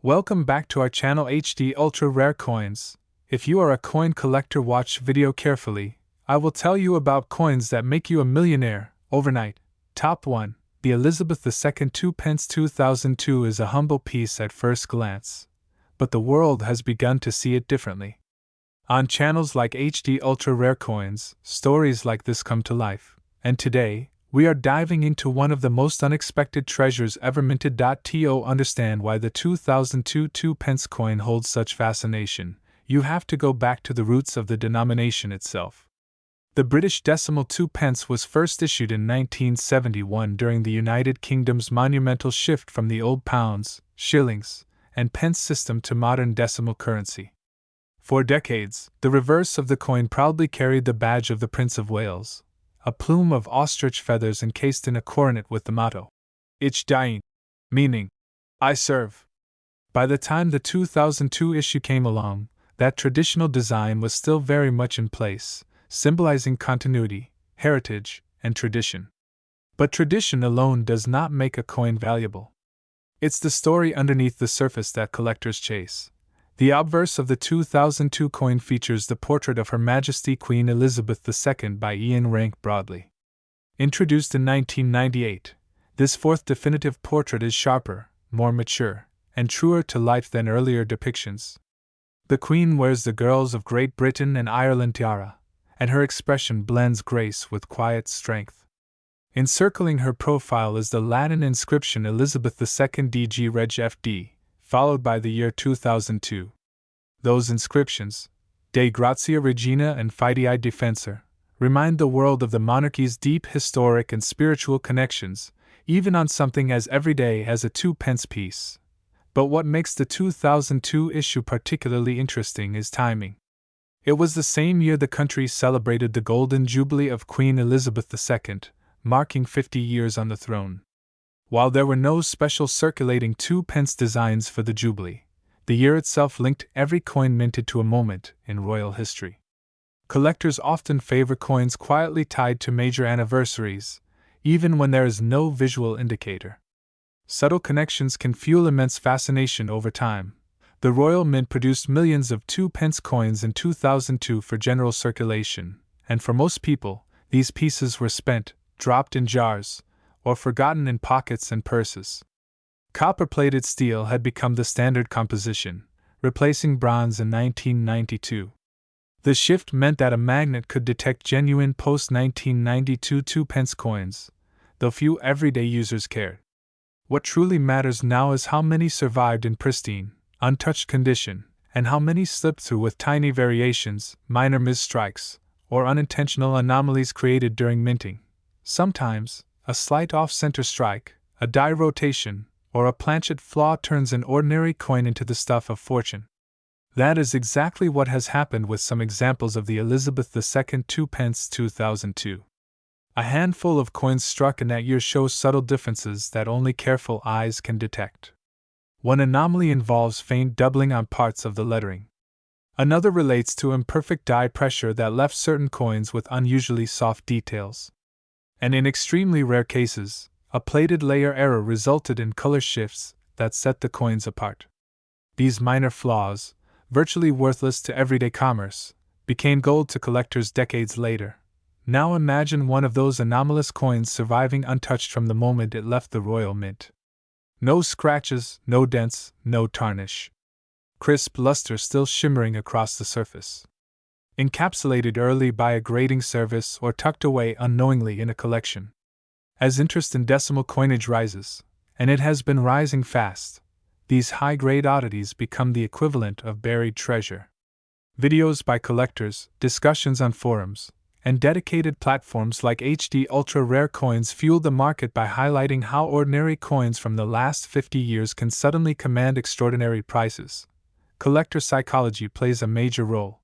Welcome back to our channel HD Ultra Rare Coins. If you are a coin collector, watch video carefully. I will tell you about coins that make you a millionaire overnight. Top 1. The Elizabeth II 2 pence 2002 is a humble piece at first glance, but the world has begun to see it differently. On channels like HD Ultra Rare Coins, stories like this come to life, and today, we are diving into one of the most unexpected treasures ever minted. To understand why the 2002 2 pence coin holds such fascination, you have to go back to the roots of the denomination itself. The British decimal 2 pence was first issued in 1971 during the United Kingdom's monumental shift from the old pounds, shillings, and pence system to modern decimal currency. For decades, the reverse of the coin proudly carried the badge of the Prince of Wales, a plume of ostrich feathers encased in a coronet with the motto, Ich dien, meaning, I serve. By the time the 2002 issue came along, that traditional design was still very much in place, symbolizing continuity, heritage, and tradition. But tradition alone does not make a coin valuable. It's the story underneath the surface that collectors chase. The obverse of the 2002 coin features the portrait of Her Majesty Queen Elizabeth II by Ian Rank Broadley. Introduced in 1998, this fourth definitive portrait is sharper, more mature, and truer to life than earlier depictions. The Queen wears the Girls of Great Britain and Ireland tiara, and her expression blends grace with quiet strength. Encircling her profile is the Latin inscription Elizabeth II DG Reg FD, followed by the year 2002. Those inscriptions, De Gratia Regina and Fidei Defensor, remind the world of the monarchy's deep historic and spiritual connections, even on something as everyday as a 2 pence piece. But what makes the 2002 issue particularly interesting is timing. It was the same year the country celebrated the Golden Jubilee of Queen Elizabeth II, marking 50 years on the throne. While there were no special circulating 2 pence designs for the Jubilee, the year itself linked every coin minted to a moment in royal history. Collectors often favor coins quietly tied to major anniversaries, even when there is no visual indicator. Subtle connections can fuel immense fascination over time. The Royal Mint produced millions of 2 pence coins in 2002 for general circulation, and for most people, these pieces were spent, dropped in jars, or forgotten in pockets and purses. Copper-plated steel had become the standard composition, replacing bronze in 1992. The shift meant that a magnet could detect genuine post-1992 2 pence coins, though few everyday users cared. What truly matters now is how many survived in pristine, untouched condition, and how many slipped through with tiny variations, minor misstrikes, or unintentional anomalies created during minting. Sometimes, a slight off-center strike, a die rotation, or a planchet flaw turns an ordinary coin into the stuff of fortune. That is exactly what has happened with some examples of the Elizabeth II 2 pence 2002. A handful of coins struck in that year show subtle differences that only careful eyes can detect. One anomaly involves faint doubling on parts of the lettering. Another relates to imperfect die pressure that left certain coins with unusually soft details. And in extremely rare cases, a plated layer error resulted in color shifts that set the coins apart. These minor flaws, virtually worthless to everyday commerce, became gold to collectors decades later. Now imagine one of those anomalous coins surviving untouched from the moment it left the Royal Mint. No scratches, no dents, no tarnish. Crisp luster still shimmering across the surface. Encapsulated early by a grading service or tucked away unknowingly in a collection. As interest in decimal coinage rises, and it has been rising fast, these high-grade oddities become the equivalent of buried treasure. Videos by collectors, discussions on forums, and dedicated platforms like HD Ultra Rare Coins fuel the market by highlighting how ordinary coins from the last 50 years can suddenly command extraordinary prices. Collector psychology plays a major role.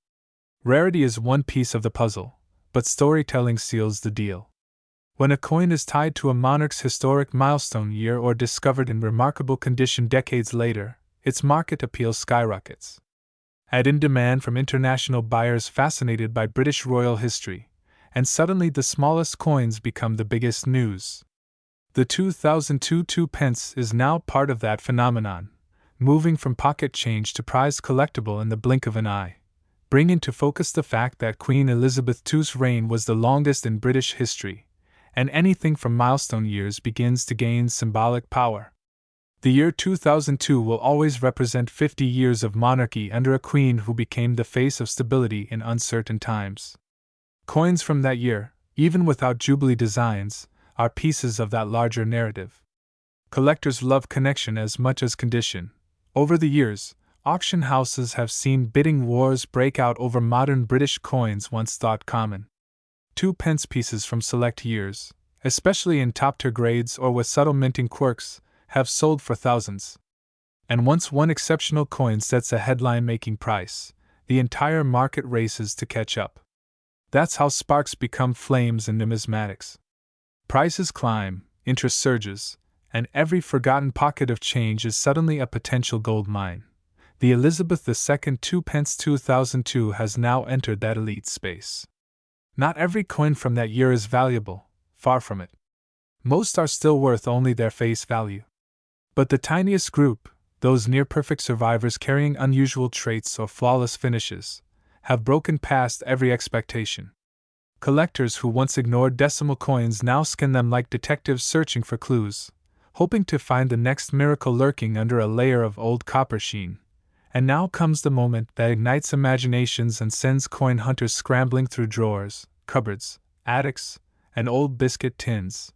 Rarity is one piece of the puzzle, but storytelling seals the deal. When a coin is tied to a monarch's historic milestone year or discovered in remarkable condition decades later, its market appeal skyrockets. Add in demand from international buyers fascinated by British royal history, and suddenly the smallest coins become the biggest news. The 2002 2 pence is now part of that phenomenon, moving from pocket change to prized collectible in the blink of an eye, bring into focus the fact that Queen Elizabeth II's reign was the longest in British history, and anything from milestone years begins to gain symbolic power. The year 2002 will always represent 50 years of monarchy under a queen who became the face of stability in uncertain times. Coins from that year, even without Jubilee designs, are pieces of that larger narrative. Collectors love connection as much as condition. Over the years, auction houses have seen bidding wars break out over modern British coins once thought common. 2p pieces from select years, especially in top-tier grades or with subtle minting quirks, have sold for thousands. And once one exceptional coin sets a headline-making price, the entire market races to catch up. That's how sparks become flames in numismatics. Prices climb, interest surges, and every forgotten pocket of change is suddenly a potential gold mine. The Elizabeth II 2p 2002 has now entered that elite space. Not every coin from that year is valuable, far from it. Most are still worth only their face value. But the tiniest group, those near-perfect survivors carrying unusual traits or flawless finishes, have broken past every expectation. Collectors who once ignored decimal coins now scan them like detectives searching for clues, hoping to find the next miracle lurking under a layer of old copper sheen. And now comes the moment that ignites imaginations and sends coin hunters scrambling through drawers, cupboards, attics, and old biscuit tins.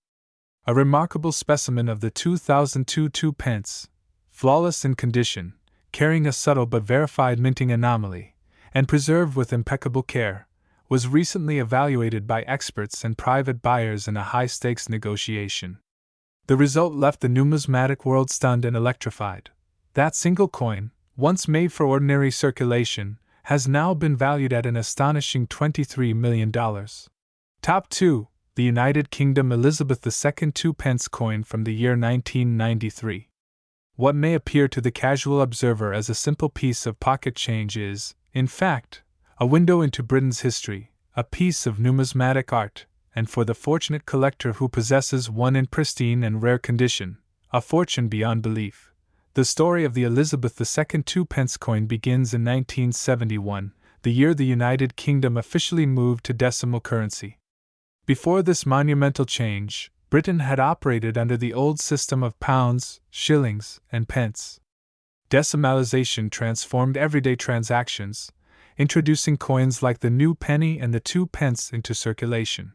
A remarkable specimen of the 2002 2p, flawless in condition, carrying a subtle but verified minting anomaly, and preserved with impeccable care, was recently evaluated by experts and private buyers in a high-stakes negotiation. The result left the numismatic world stunned and electrified. That single coin, once made for ordinary circulation, has now been valued at an astonishing $23 million. Top 2, the United Kingdom Elizabeth II 2p coin from the year 1993. What may appear to the casual observer as a simple piece of pocket change is, in fact, a window into Britain's history, a piece of numismatic art, and for the fortunate collector who possesses one in pristine and rare condition, a fortune beyond belief. The story of the Elizabeth II 2p coin begins in 1971, the year the United Kingdom officially moved to decimal currency. Before this monumental change, Britain had operated under the old system of pounds, shillings, and pence. Decimalization transformed everyday transactions, introducing coins like the new penny and the 2p into circulation.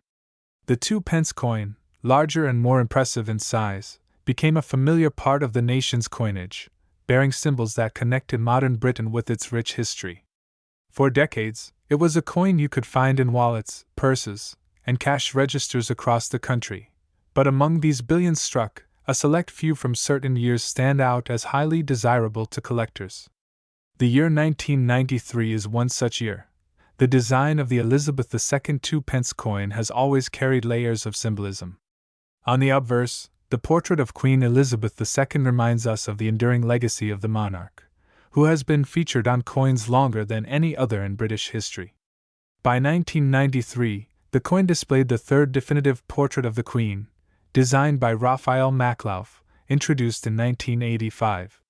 The 2p coin, larger and more impressive in size, became a familiar part of the nation's coinage, bearing symbols that connected modern Britain with its rich history. For decades, it was a coin you could find in wallets, purses, and cash registers across the country. But among these billions struck, a select few from certain years stand out as highly desirable to collectors. The year 1993 is one such year. The design of the Elizabeth II 2p coin has always carried layers of symbolism. On the obverse, the portrait of Queen Elizabeth II reminds us of the enduring legacy of the monarch, who has been featured on coins longer than any other in British history. By 1993, the coin displayed the third definitive portrait of the Queen, designed by Raphael Maklauf, introduced in 1985.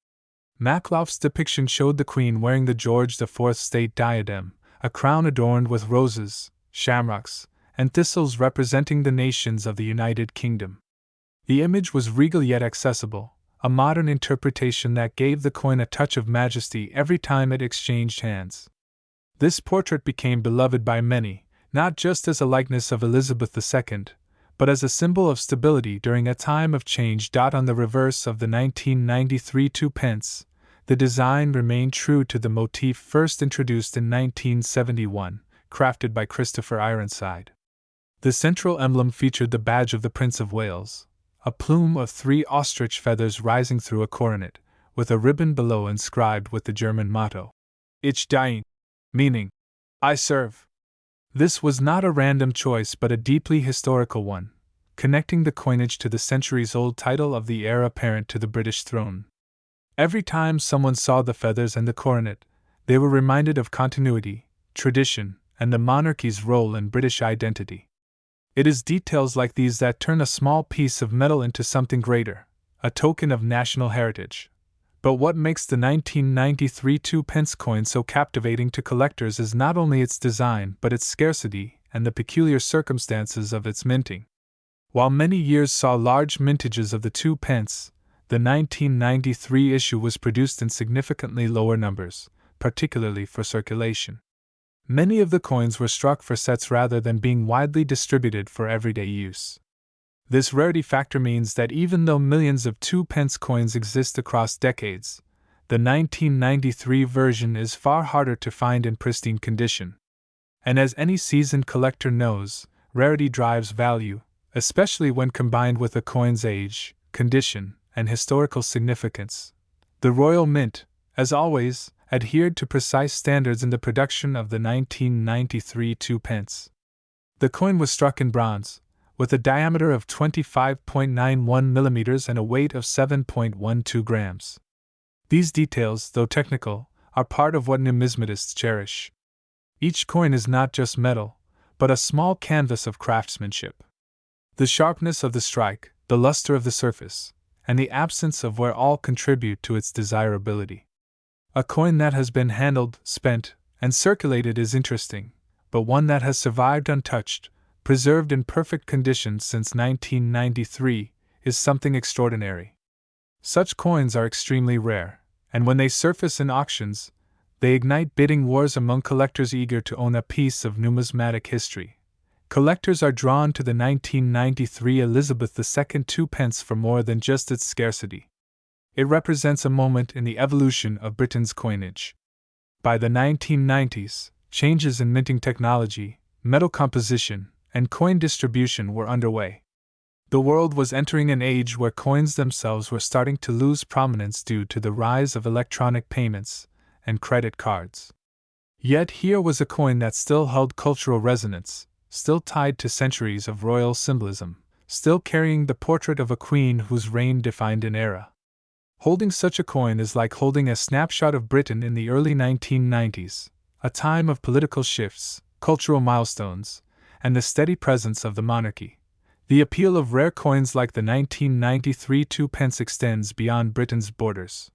Maklauf's depiction showed the Queen wearing the George IV state diadem, a crown adorned with roses, shamrocks, and thistles representing the nations of the United Kingdom. The image was regal yet accessible, a modern interpretation that gave the coin a touch of majesty every time it exchanged hands. This portrait became beloved by many, not just as a likeness of Elizabeth II, but as a symbol of stability during a time of change. On the reverse of the 1993 2p, the design remained true to the motif first introduced in 1971, crafted by Christopher Ironside. The central emblem featured the badge of the Prince of Wales, a plume of 3 ostrich feathers rising through a coronet, with a ribbon below inscribed with the German motto, Ich diene, meaning, I serve. This was not a random choice but a deeply historical one, connecting the coinage to the centuries-old title of the heir apparent to the British throne. Every time someone saw the feathers and the coronet, they were reminded of continuity, tradition, and the monarchy's role in British identity. It is details like these that turn a small piece of metal into something greater, a token of national heritage. But what makes the 1993 2-pence coin so captivating to collectors is not only its design but its scarcity and the peculiar circumstances of its minting. While many years saw large mintages of the 2-pence, the 1993 issue was produced in significantly lower numbers, particularly for circulation. Many of the coins were struck for sets rather than being widely distributed for everyday use. This rarity factor means that even though millions of 2-pence coins exist across decades, the 1993 version is far harder to find in pristine condition. And as any seasoned collector knows, rarity drives value, especially when combined with a coin's age, condition, and historical significance. The Royal Mint, as always, adhered to precise standards in the production of the 1993 2-pence. The coin was struck in bronze, with a diameter of 25.91 millimeters and a weight of 7.12 grams. These details, though technical, are part of what numismatists cherish. Each coin is not just metal, but a small canvas of craftsmanship. The sharpness of the strike, the luster of the surface, and the absence of wear all contribute to its desirability. A coin that has been handled, spent, and circulated is interesting, but one that has survived untouched, preserved in perfect condition since 1993, is something extraordinary. Such coins are extremely rare, and when they surface in auctions, they ignite bidding wars among collectors eager to own a piece of numismatic history. Collectors are drawn to the 1993 Elizabeth II 2-pence for more than just its scarcity. It represents a moment in the evolution of Britain's coinage. By the 1990s, changes in minting technology, metal composition, and coin distribution were underway. The world was entering an age where coins themselves were starting to lose prominence due to the rise of electronic payments and credit cards. Yet here was a coin that still held cultural resonance, still tied to centuries of royal symbolism, still carrying the portrait of a queen whose reign defined an era. Holding such a coin is like holding a snapshot of Britain in the early 1990s, a time of political shifts, cultural milestones, and the steady presence of the monarchy. The appeal of rare coins like the 1993 2-pence extends beyond Britain's borders.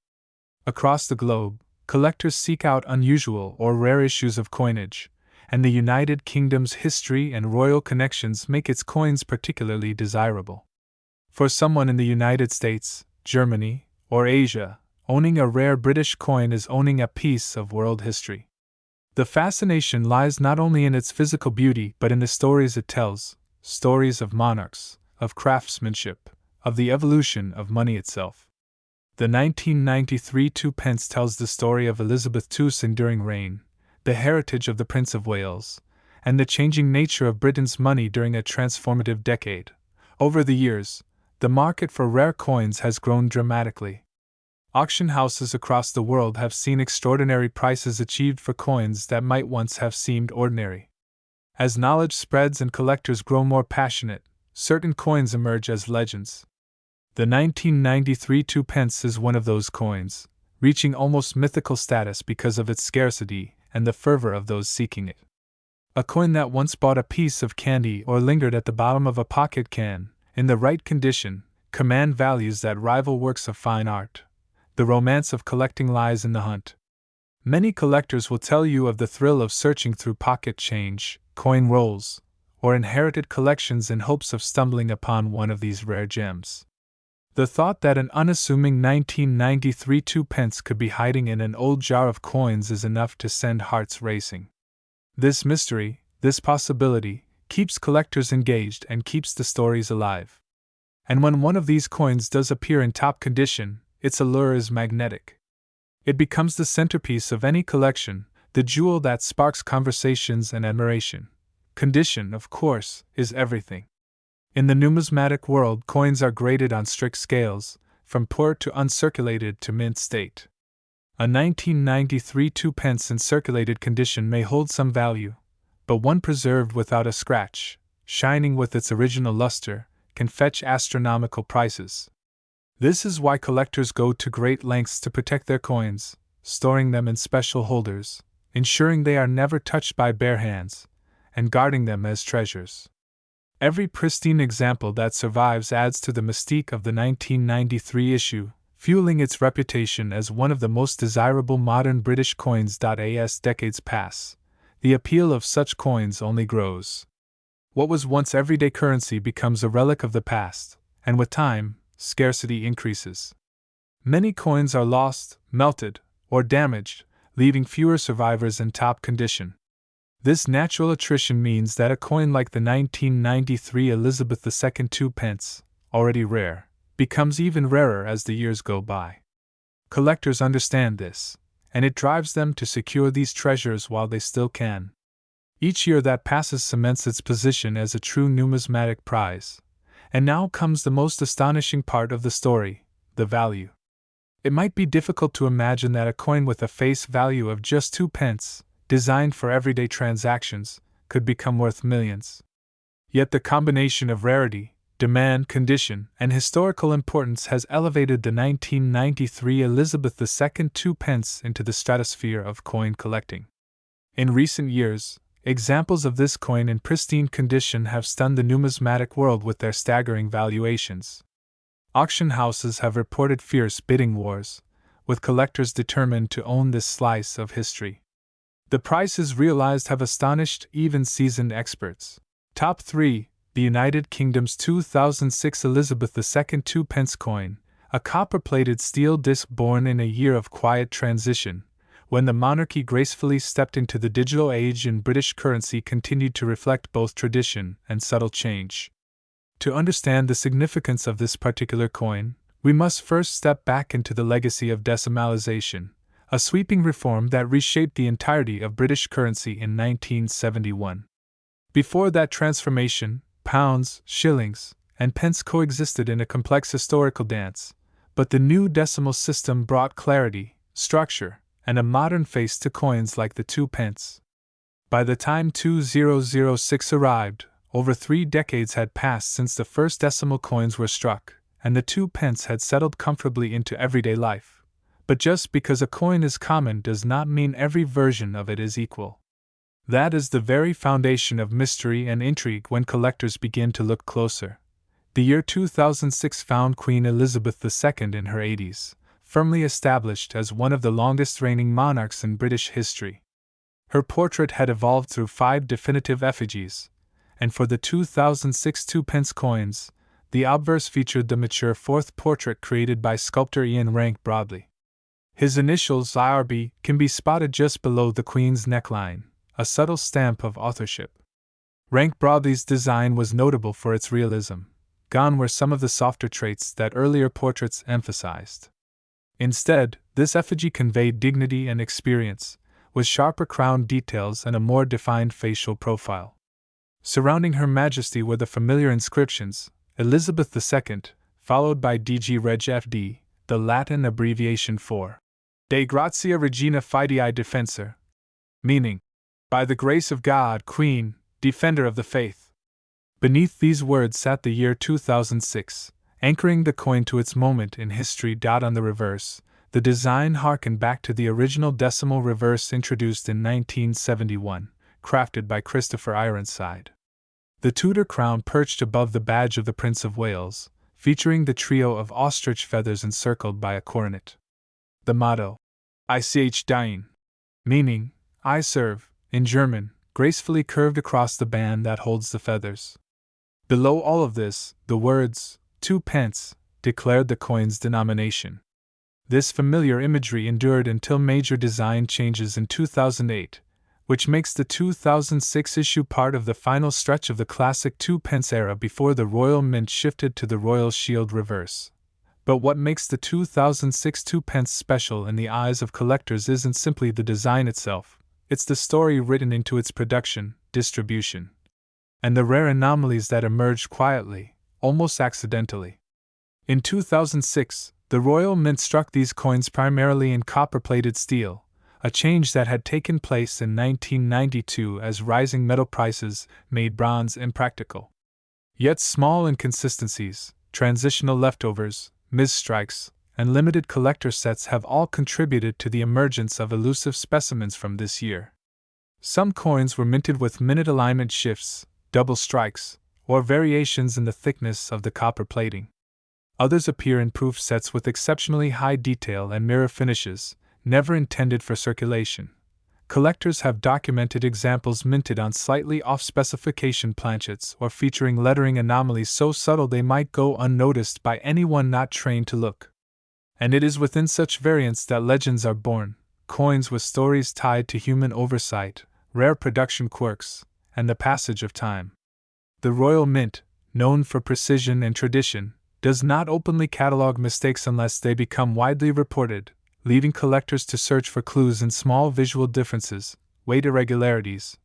Across the globe, collectors seek out unusual or rare issues of coinage, and the United Kingdom's history and royal connections make its coins particularly desirable. For someone in the United States, Germany, or Asia, owning a rare British coin is owning a piece of world history. The fascination lies not only in its physical beauty but in the stories it tells, stories of monarchs, of craftsmanship, of the evolution of money itself. The 1993 2-pence tells the story of Elizabeth II's enduring reign, the heritage of the Prince of Wales, and the changing nature of Britain's money during a transformative decade. Over the years, the market for rare coins has grown dramatically. Auction houses across the world have seen extraordinary prices achieved for coins that might once have seemed ordinary. As knowledge spreads and collectors grow more passionate, certain coins emerge as legends. The 1993 2-pence is one of those coins, reaching almost mythical status because of its scarcity and the fervor of those seeking it. A coin that once bought a piece of candy or lingered at the bottom of a pocket can, in the right condition, command values that rival works of fine art. The romance of collecting lies in the hunt. Many collectors will tell you of the thrill of searching through pocket change, coin rolls, or inherited collections in hopes of stumbling upon one of these rare gems. The thought that an unassuming 1993 2-pence could be hiding in an old jar of coins is enough to send hearts racing. This mystery, this possibility, keeps collectors engaged and keeps the stories alive. And when one of these coins does appear in top condition, its allure is magnetic. It becomes the centerpiece of any collection, the jewel that sparks conversations and admiration. Condition, of course, is everything. In the numismatic world, coins are graded on strict scales, from poor to uncirculated to mint state. A 1993 2-pence in circulated condition may hold some value, but one preserved without a scratch, shining with its original luster, can fetch astronomical prices. This is why collectors go to great lengths to protect their coins, storing them in special holders, ensuring they are never touched by bare hands, and guarding them as treasures. Every pristine example that survives adds to the mystique of the 1993 issue, fueling its reputation as one of the most desirable modern British coins. As decades pass, the appeal of such coins only grows. What was once everyday currency becomes a relic of the past, and with time, scarcity increases. Many coins are lost, melted, or damaged, leaving fewer survivors in top condition. This natural attrition means that a coin like the 1993 Elizabeth II 2 pence, already rare, becomes even rarer as the years go by. Collectors understand this, and it drives them to secure these treasures while they still can. Each year that passes cements its position as a true numismatic prize. And now comes the most astonishing part of the story: the value. It might be difficult to imagine that a coin with a face value of just 2 pence, designed for everyday transactions, could become worth millions. Yet the combination of rarity, demand, condition, and historical importance has elevated the 1993 Elizabeth II 2 pence into the stratosphere of coin collecting. In recent years, examples of this coin in pristine condition have stunned the numismatic world with their staggering valuations. Auction houses have reported fierce bidding wars, with collectors determined to own this slice of history. The prices realized have astonished even seasoned experts. Top 3: the United Kingdom's 2006 Elizabeth II 2 pence coin, a copper-plated steel disc born in a year of quiet transition, when the monarchy gracefully stepped into the digital age and British currency continued to reflect both tradition and subtle change. To understand the significance of this particular coin, we must first step back into the legacy of decimalization, a sweeping reform that reshaped the entirety of British currency in 1971. Before that transformation, pounds, shillings, and pence coexisted in a complex historical dance, but the new decimal system brought clarity, structure, and a modern face to coins like the 2 pence. By the time 2006 arrived, over 3 decades had passed since the first decimal coins were struck, and the 2 pence had settled comfortably into everyday life. But just because a coin is common does not mean every version of it is equal. That is the very foundation of mystery and intrigue when collectors begin to look closer. The year 2006 found Queen Elizabeth II in her 80s, firmly established as one of the longest reigning monarchs in British history. Her portrait had evolved through 5 definitive effigies, and for the 2006 2 pence coins, the obverse featured the mature 4th portrait created by sculptor Ian Rank Broadley. His initials IRB can be spotted just below the Queen's neckline, a subtle stamp of authorship. Rank Broadley's design was notable for its realism. Gone were some of the softer traits that earlier portraits emphasized. Instead, this effigy conveyed dignity and experience, with sharper crown details and a more defined facial profile. Surrounding Her Majesty were the familiar inscriptions, Elizabeth II, followed by DG Reg FD, the Latin abbreviation for De Gratia Regina Fidei Defensor, meaning, by the grace of God, Queen, Defender of the Faith. Beneath these words sat the year 2006, anchoring the coin to its moment in history. On the reverse, the design harkened back to the original decimal reverse introduced in 1971, crafted by Christopher Ironside. The Tudor crown perched above the badge of the Prince of Wales, featuring the trio of ostrich feathers encircled by a coronet. The motto, Ich dien, meaning, I serve, in German, gracefully curved across the band that holds the feathers. Below all of this, the words, 2 pence, declared the coin's denomination. This familiar imagery endured until major design changes in 2008, which makes the 2006 issue part of the final stretch of the classic 2 pence era before the Royal Mint shifted to the Royal Shield reverse. But what makes the 2006 2 pence special in the eyes of collectors isn't simply the design itself, it's the story written into its production, distribution, and the rare anomalies that emerged quietly, almost accidentally. In 2006, the Royal Mint struck these coins primarily in copper-plated steel, a change that had taken place in 1992 as rising metal prices made bronze impractical. Yet small inconsistencies, transitional leftovers, misstrikes, and limited collector sets have all contributed to the emergence of elusive specimens from this year. Some coins were minted with minute alignment shifts, double strikes, or variations in the thickness of the copper plating. Others appear in proof sets with exceptionally high detail and mirror finishes, never intended for circulation. Collectors have documented examples minted on slightly off-specification planchets or featuring lettering anomalies so subtle they might go unnoticed by anyone not trained to look. And it is within such variants that legends are born, coins with stories tied to human oversight, rare production quirks, and the passage of time. The Royal Mint, known for precision and tradition, does not openly catalog mistakes unless they become widely reported, leaving collectors to search for clues in small visual differences, weight irregularities,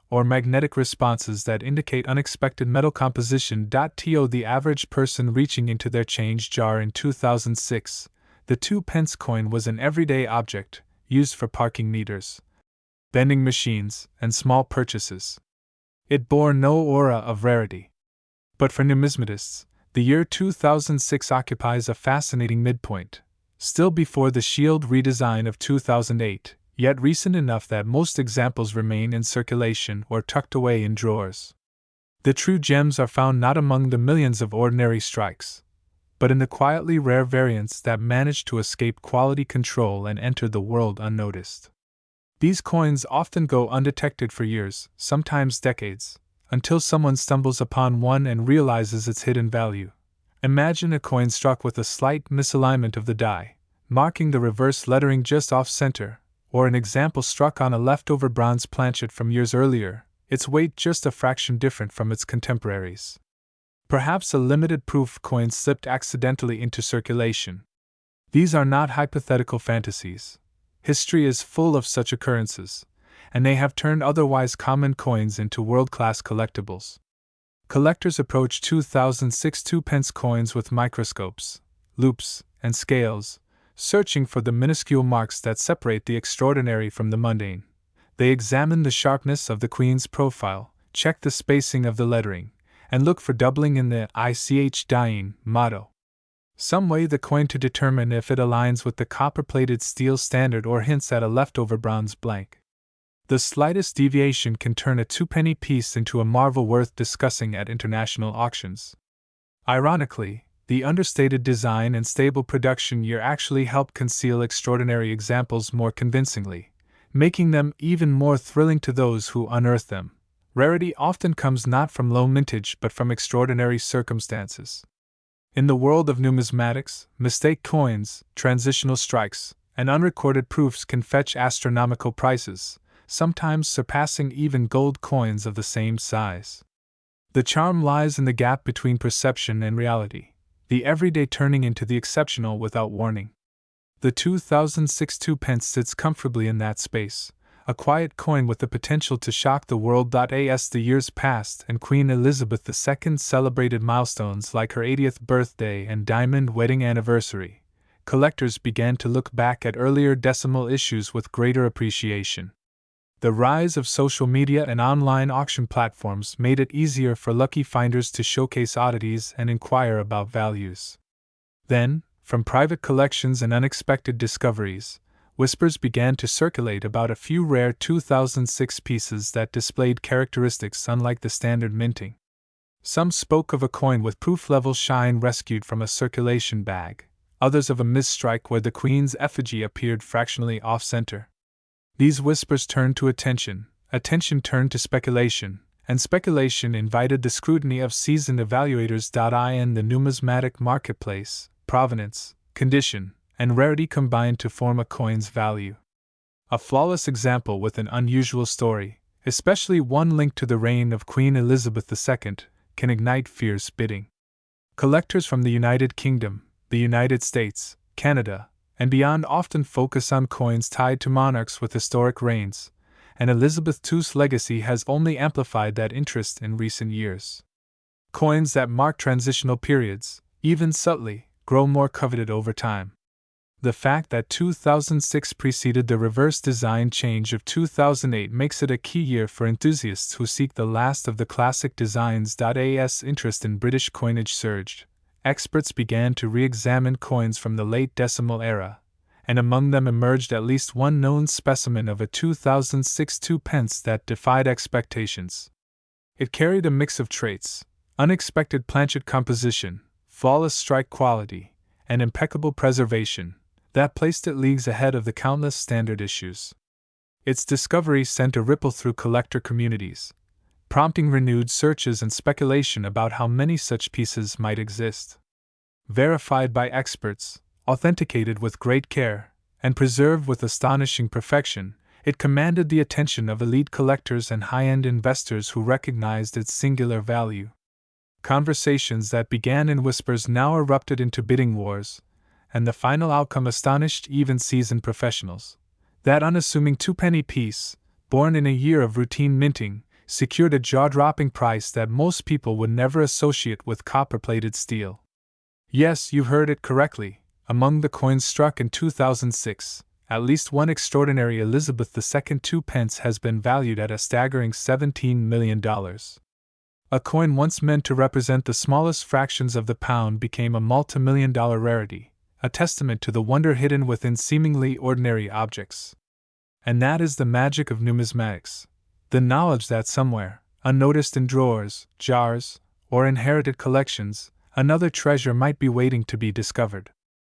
or magnetic responses that indicate unexpected metal composition. To the average person reaching into their change jar in 2006, the 2-pence coin was an everyday object, used for parking meters, vending machines, and small purchases. It bore no aura of rarity. But for numismatists, the year 2006 occupies a fascinating midpoint. Still before the shield redesign of 2008, yet recent enough that most examples remain in circulation or tucked away in drawers. The true gems are found not among the millions of ordinary strikes, but in the quietly rare variants that manage to escape quality control and enter the world unnoticed. These coins often go undetected for years, sometimes decades, until someone stumbles upon one and realizes its hidden value. Imagine a coin struck with a slight misalignment of the die, marking the reverse lettering just off-center, or an example struck on a leftover bronze planchet from years earlier, its weight just a fraction different from its contemporaries. Perhaps a limited proof coin slipped accidentally into circulation. These are not hypothetical fantasies. History is full of such occurrences, and they have turned otherwise common coins into world-class collectibles. Collectors approach 2006 2-pence coins with microscopes, loupes, and scales, searching for the minuscule marks that separate the extraordinary from the mundane. They examine the sharpness of the Queen's profile, check the spacing of the lettering, and look for doubling in the ICH dying motto. Some weigh the coin to determine if it aligns with the copper-plated steel standard or hints at a leftover bronze blank. The slightest deviation can turn a 2-penny piece into a marvel worth discussing at international auctions. Ironically, the understated design and stable production year actually help conceal extraordinary examples more convincingly, making them even more thrilling to those who unearth them. Rarity often comes not from low mintage but from extraordinary circumstances. In the world of numismatics, mistake coins, transitional strikes, and unrecorded proofs can fetch astronomical prices, sometimes surpassing even gold coins of the same size. The charm lies in the gap between perception and reality, the everyday turning into the exceptional without warning. The 2006 2-pence sits comfortably in that space, a quiet coin with the potential to shock the world. As the years passed and Queen Elizabeth II celebrated milestones like her 80th birthday and diamond wedding anniversary, collectors began to look back at earlier decimal issues with greater appreciation. The rise of social media and online auction platforms made it easier for lucky finders to showcase oddities and inquire about values. Then, from private collections and unexpected discoveries, whispers began to circulate about a few rare 2006 pieces that displayed characteristics unlike the standard minting. Some spoke of a coin with proof-level shine rescued from a circulation bag, others of a misstrike where the Queen's effigy appeared fractionally off-center. These whispers turned to attention turned to speculation, and speculation invited the scrutiny of seasoned evaluators. In the numismatic marketplace, provenance, condition, and rarity combined to form a coin's value. A flawless example with an unusual story, especially one linked to the reign of Queen Elizabeth II, can ignite fierce bidding. Collectors from the United Kingdom, the United States, Canada, and beyond often focus on coins tied to monarchs with historic reigns, and Elizabeth II's legacy has only amplified that interest in recent years. Coins that mark transitional periods, even subtly, grow more coveted over time. The fact that 2006 preceded the reverse design change of 2008 makes it a key year for enthusiasts who seek the last of the classic designs. As interest in British coinage surged, experts began to re-examine coins from the late decimal era, and among them emerged at least one known specimen of a 2006 2-pence that defied expectations. It carried a mix of traits: unexpected planchet composition, flawless strike quality, and impeccable preservation that placed it leagues ahead of the countless standard issues. Its discovery sent a ripple through collector communities, prompting renewed searches and speculation about how many such pieces might exist. Verified by experts, authenticated with great care, and preserved with astonishing perfection, it commanded the attention of elite collectors and high-end investors who recognized its singular value. Conversations that began in whispers now erupted into bidding wars, and the final outcome astonished even seasoned professionals. That unassuming two-penny piece, born in a year of routine minting, secured a jaw-dropping price that most people would never associate with copper-plated steel. Yes, you heard it correctly. Among the coins struck in 2006, at least one extraordinary Elizabeth II 2 pence has been valued at a staggering $17 million. A coin once meant to represent the smallest fractions of the pound became a multi-million-dollar rarity, a testament to the wonder hidden within seemingly ordinary objects. And that is the magic of numismatics, the knowledge that somewhere, unnoticed in drawers, jars, or inherited collections, another treasure might be waiting to be discovered.